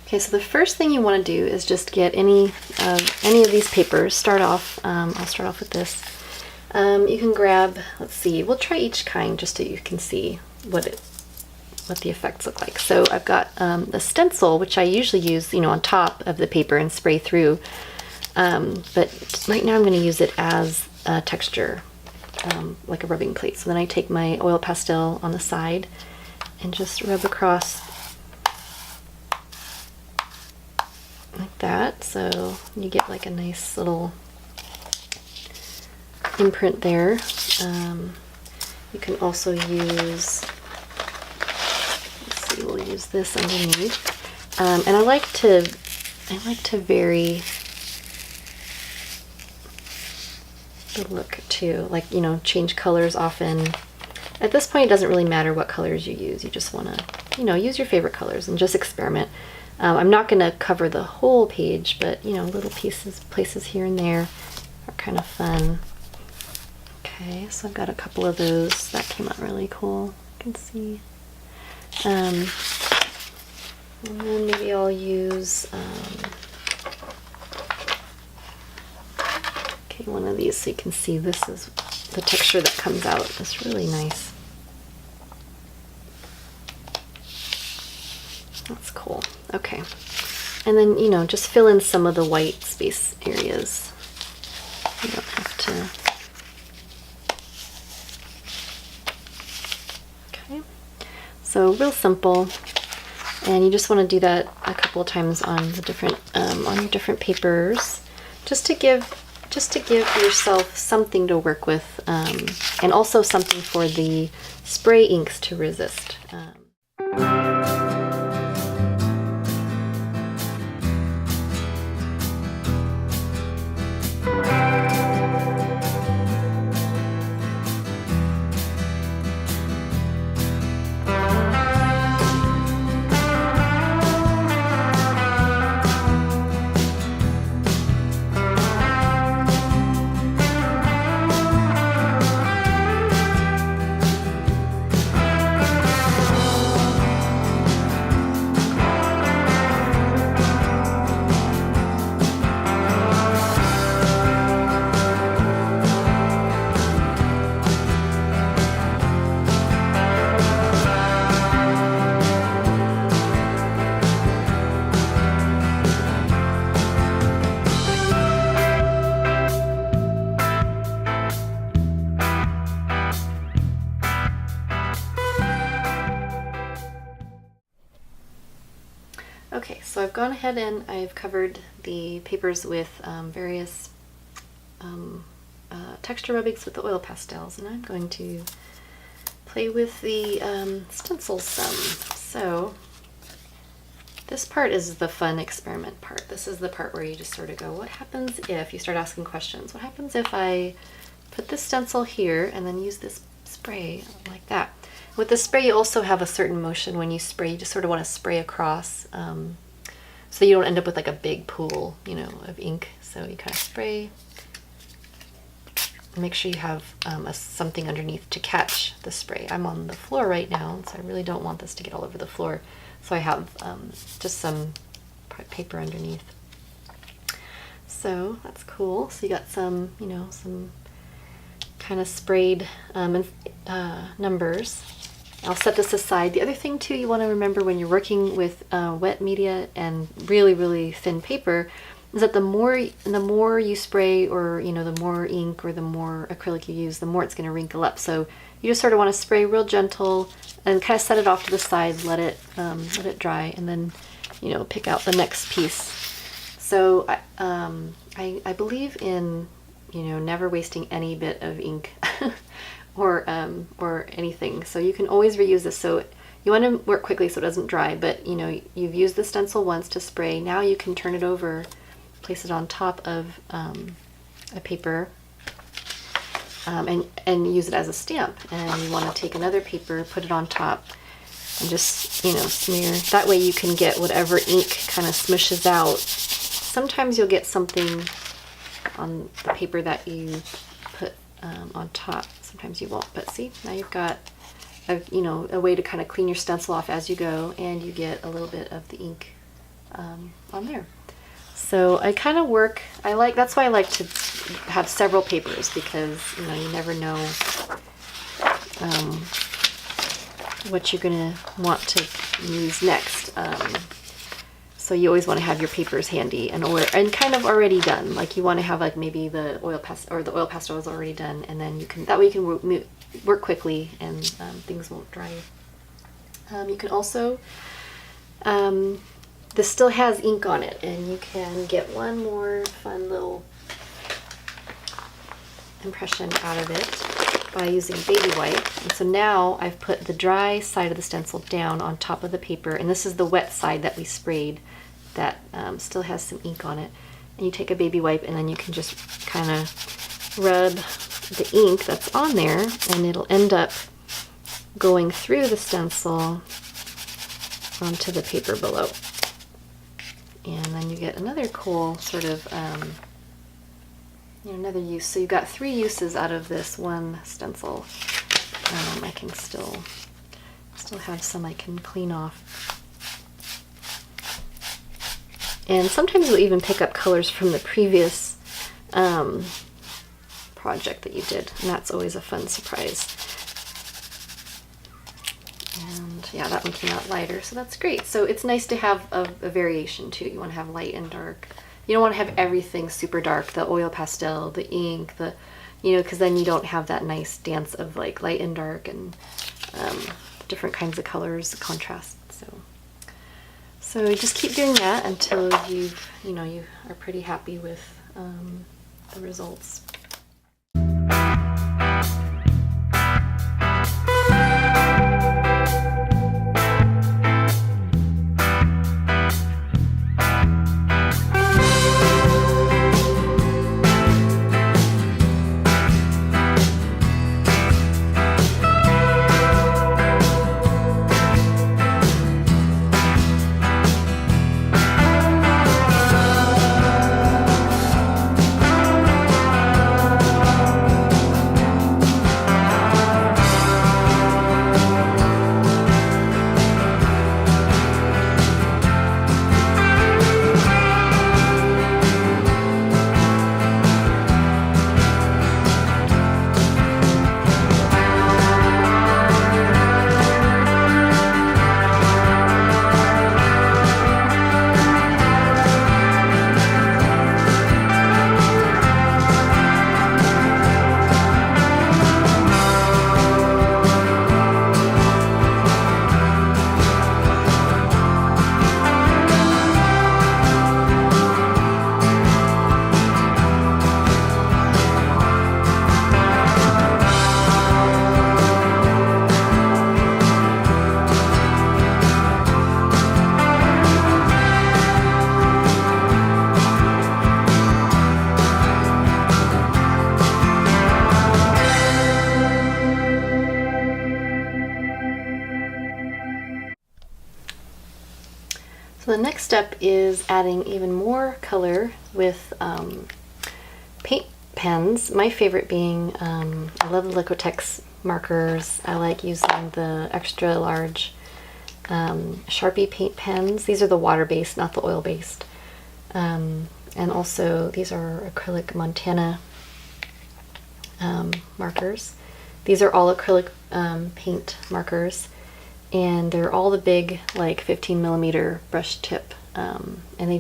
Okay, so the first thing you want to do is just get any of these papers. Start off, I'll start off with this. You can grab, let's see, we'll try each kind just so you can see what the effects look like. So I've got a stencil, which I usually use, on top of the paper and spray through. But right now I'm going to use it as a texture, like a rubbing plate. So then I take my oil pastel on the side and just rub across like that, so you get like a nice little imprint there. You can also use, let's see, we'll use this underneath. And I like to vary the look too, like, change colors often. At this point, it doesn't really matter what colors you use. You just want to, use your favorite colors and just experiment. I'm not going to cover the whole page, but little places here and there are kind of fun. Okay, so I've got a couple of those that came out really cool. You can see. And then maybe I'll use one of these so you can see this is the texture that comes out. It's really nice. That's cool. Okay, and then just fill in some of the white space areas. You don't have to. Okay, so real simple, and you just want to do that a couple of times on the different on your different papers, just to give yourself something to work with, and also something for the spray inks to resist. Okay, so I've gone ahead and I've covered the papers with various texture rubbings with the oil pastels, and I'm going to play with the stencils some. So this part is the fun experiment part. This is the part where you just sort of go, what happens if, you start asking questions, what happens if I put this stencil here and then use this spray like that? With the spray, you also have a certain motion when you spray. You just sort of want to spray across, so you don't end up with like a big pool, of ink. So you kind of spray. Make sure you have something underneath to catch the spray. I'm on the floor right now, so I really don't want this to get all over the floor. So I have just some paper underneath. So that's cool. So you got some, some kind of sprayed numbers. I'll set this aside. The other thing too you want to remember when you're working with wet media and really, really thin paper is that the more you spray, or the more ink or the more acrylic you use, the more it's going to wrinkle up. So you just sort of want to spray real gentle and kind of set it off to the side, let it dry, and then pick out the next piece. So I believe in never wasting any bit of ink. or anything. So you can always reuse this. So you want to work quickly so it doesn't dry, but you've used the stencil once to spray. Now you can turn it over, place it on top of a paper, and use it as a stamp. And you want to take another paper, put it on top, and just smear. That way you can get whatever ink kind of smushes out. Sometimes you'll get something on the paper that you put on top. Sometimes you won't, but see, now you've got a way to kind of clean your stencil off as you go, and you get a little bit of the ink on there. So I kind of work, that's why I like to have several papers, because you never know what you're gonna want to use next. So you always want to have your papers handy and kind of already done. Like you want to have like maybe the oil pastel is already done, and then that way you can work quickly and things won't dry. You can also, this still has ink on it, and you can get one more fun little impression out of it by using baby white. And so now I've put the dry side of the stencil down on top of the paper, and this is the wet side that we sprayed that still has some ink on it. And you take a baby wipe, and then you can just kind of rub the ink that's on there, and it'll end up going through the stencil onto the paper below. And then you get another cool sort of another use. So you've got 3 uses out of this one stencil. I can still have some I can clean off. And sometimes you'll even pick up colors from the previous project that you did, and that's always a fun surprise. And yeah, that one came out lighter, so that's great. So it's nice to have a variation too. You want to have light and dark. You don't want to have everything super dark, the oil pastel, the ink, because then you don't have that nice dance of like light and dark and different kinds of colors, contrast. So you just keep doing that until you are pretty happy with the results. So the next step is adding even more color with paint pens. My favorite being, I love the Liquitex markers. I like using the extra large Sharpie paint pens. These are the water-based, not the oil-based. And also these are acrylic Montana markers. These are all acrylic paint markers, and they're all the big, like 15mm brush tip, and they're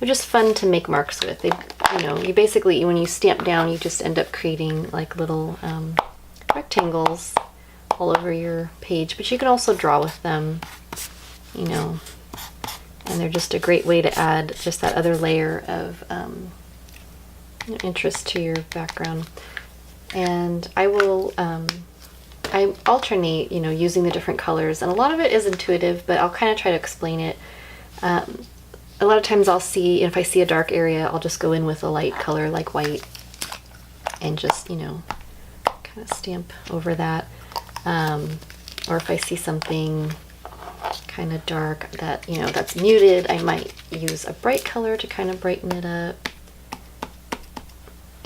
just fun to make marks with. You basically, when you stamp down, you just end up creating like little rectangles all over your page, but you can also draw with them, and they're just a great way to add just that other layer of interest to your background. And I will I alternate, using the different colors, and a lot of it is intuitive, but I'll kind of try to explain it. A lot of times I'll see, if I see a dark area, I'll just go in with a light color like white and just, kind of stamp over that. Or if I see something kind of dark that, that's muted, I might use a bright color to kind of brighten it up.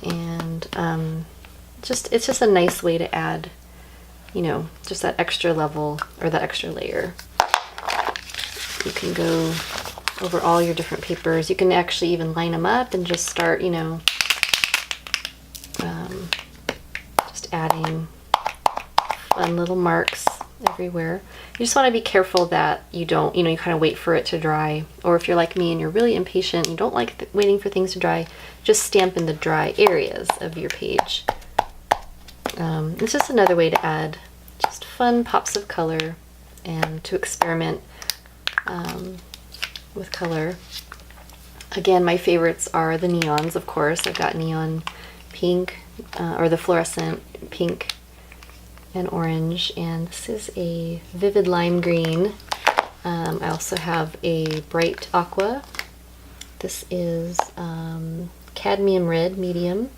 And it's just a nice way to add, just that extra level or that extra layer. You can go over all your different papers. You can actually even line them up and just start, you know, just adding fun little marks everywhere. You just want to be careful that you don't, you know, you kind of wait for it to dry. Or if you're like me and you're really impatient, you don't like waiting for things to dry, just stamp in the dry areas of your page. It's just another way to add just fun pops of color and to experiment with color. Again, my favorites are the neons, of course. I've got neon pink, or the fluorescent pink and orange, and this is a vivid lime green. I also have a bright aqua. This is cadmium red, medium.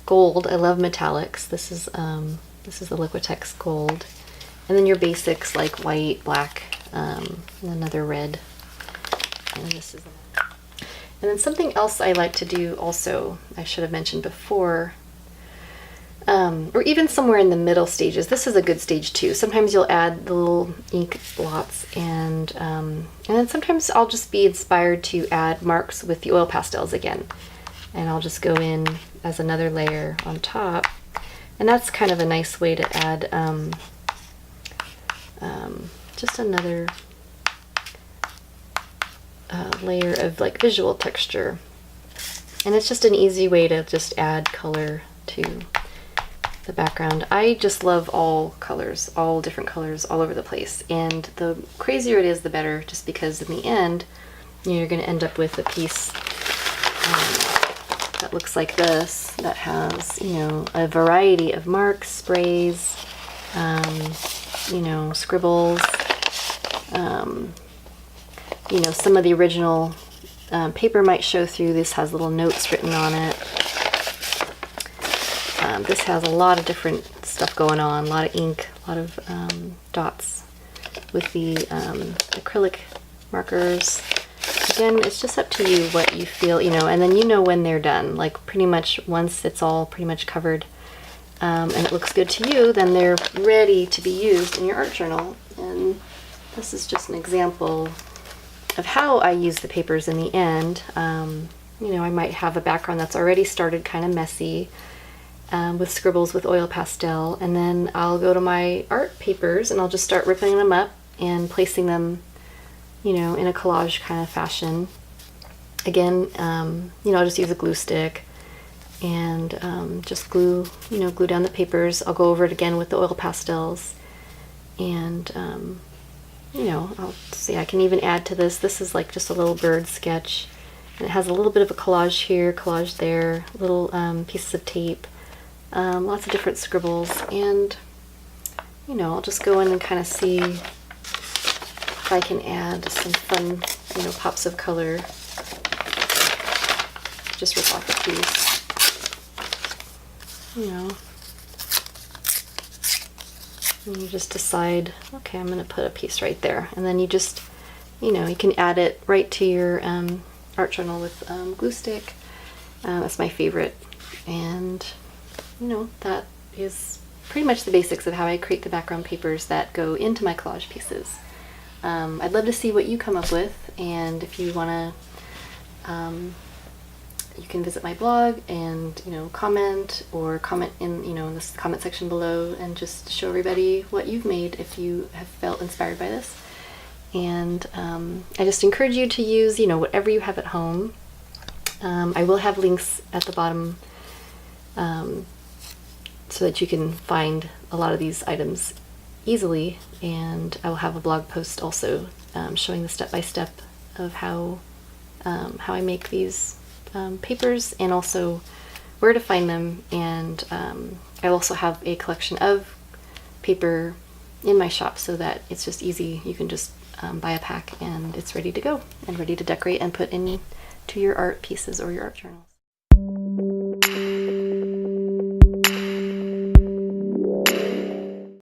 Gold, I love metallics. This is the Liquitex gold. And then your basics like white, black, and another red. And this is, and then something else I like to do also, I should have mentioned before, or even somewhere in the middle stages. This is a good stage too. Sometimes you'll add the little ink blots, and then sometimes I'll just be inspired to add marks with the oil pastels again. And I'll just go in as another layer on top. And that's kind of a nice way to add just another layer of like visual texture. And it's just an easy way to just add color to the background. I just love all colors, all different colors all over the place. And the crazier it is, the better, just because in the end, you know, you're going to end up with a piece that looks like this, that has, you know, a variety of marks, sprays, you know, scribbles, you know, some of the original paper might show through. This has little notes written on it. This has a lot of different stuff going on, a lot of ink, a lot of dots with the acrylic markers. Again, it's just up to you what you feel, you know, and then you know when they're done. Like pretty much once it's all pretty much covered and it looks good to you, then they're ready to be used in your art journal. And this is just an example of how I use the papers in the end. You know, I might have a background that's already started kind of messy with scribbles with oil pastel, and then I'll go to my art papers and I'll just start ripping them up and placing them, you know, in a collage kind of fashion. Again, you know, I'll just use a glue stick and just glue, you know, glue down the papers. I'll go over it again with the oil pastels, and you know, I'll see, I can even add to this. This is like just a little bird sketch, and it has a little bit of a collage here, collage there, little pieces of tape, lots of different scribbles, and you know, I'll just go in and kind of see if I can add some fun, you know, pops of color. Just rip off a piece, you know. And you just decide, okay, I'm going to put a piece right there. And then you just, you know, you can add it right to your art journal with glue stick. That's my favorite. And, you know, that is pretty much the basics of how I create the background papers that go into my collage pieces. I'd love to see what you come up with, and if you want to, you can visit my blog and, you know, comment in, you know, in this comment section below, and just show everybody what you've made if you have felt inspired by this. And I just encourage you to use, you know, whatever you have at home. I will have links at the bottom so that you can find a lot of these items easily, and I will have a blog post also showing the step-by-step of how I make these papers, and also where to find them. And I also have a collection of paper in my shop so that it's just easy. You can just buy a pack and it's ready to go and ready to decorate and put into your art pieces or your art journals.